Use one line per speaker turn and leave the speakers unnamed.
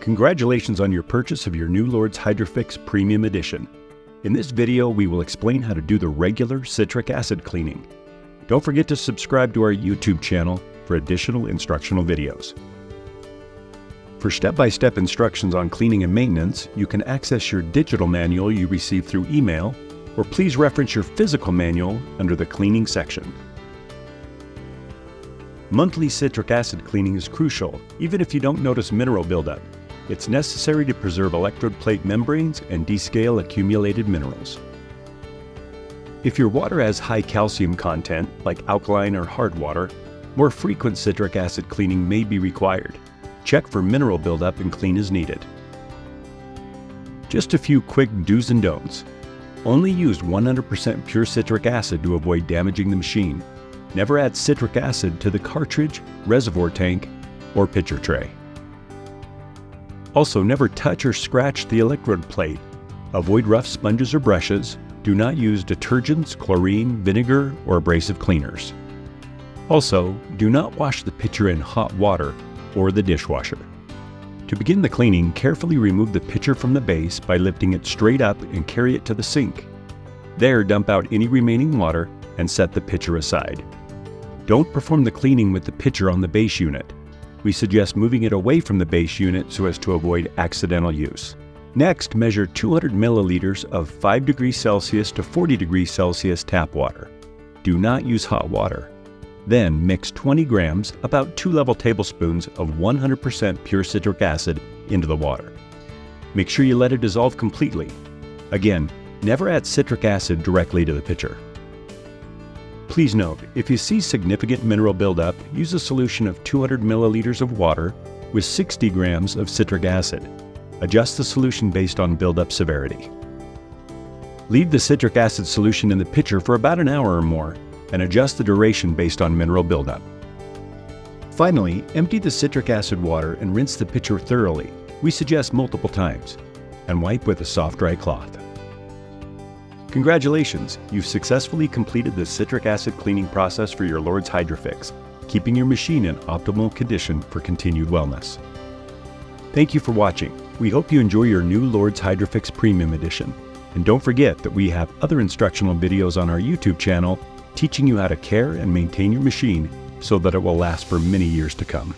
Congratulations on your purchase of your new Lourdes Hydrofix Premium Edition. In this video, we will explain how to do the regular citric acid cleaning. Don't forget to subscribe to our YouTube channel for additional instructional videos. For step-by-step instructions on cleaning and maintenance, you can access your digital manual you received through email, or please reference your physical manual under the cleaning section. Monthly citric acid cleaning is crucial, even if you don't notice mineral buildup. It's necessary to preserve electrode plate membranes and descale accumulated minerals. If your water has high calcium content, like alkaline or hard water, more frequent citric acid cleaning may be required. Check for mineral buildup and clean as needed. Just a few quick do's and don'ts. Only use 100% pure citric acid to avoid damaging the machine. Never add citric acid to the cartridge, reservoir tank, or pitcher tray. Also, never touch or scratch the electrode plate. Avoid rough sponges or brushes. Do not use detergents, chlorine, vinegar, or abrasive cleaners. Also, do not wash the pitcher in hot water or the dishwasher. To begin the cleaning, carefully remove the pitcher from the base by lifting it straight up and carry it to the sink. There, dump out any remaining water and set the pitcher aside. Don't perform the cleaning with the pitcher on the base unit. We suggest moving it away from the base unit so as to avoid accidental use. Next, measure 200 milliliters of 5 degrees Celsius to 40 degrees Celsius tap water. Do not use hot water. Then mix 20 grams, about 2 level tablespoons of 100% pure citric acid into the water. Make sure you let it dissolve completely. Again, never add citric acid directly to the pitcher. Please note, if you see significant mineral buildup, use a solution of 200 milliliters of water with 60 grams of citric acid. Adjust the solution based on buildup severity. Leave the citric acid solution in the pitcher for about an hour or more, and adjust the duration based on mineral buildup. Finally, empty the citric acid water and rinse the pitcher thoroughly. We suggest multiple times, and wipe with a soft, dry cloth. Congratulations! You've successfully completed the citric acid cleaning process for your Lourdes Hydrofix, keeping your machine in optimal condition for continued wellness. Thank you for watching. We hope you enjoy your new Lourdes Hydrofix Premium Edition. And don't forget that we have other instructional videos on our YouTube channel teaching you how to care and maintain your machine so that it will last for many years to come.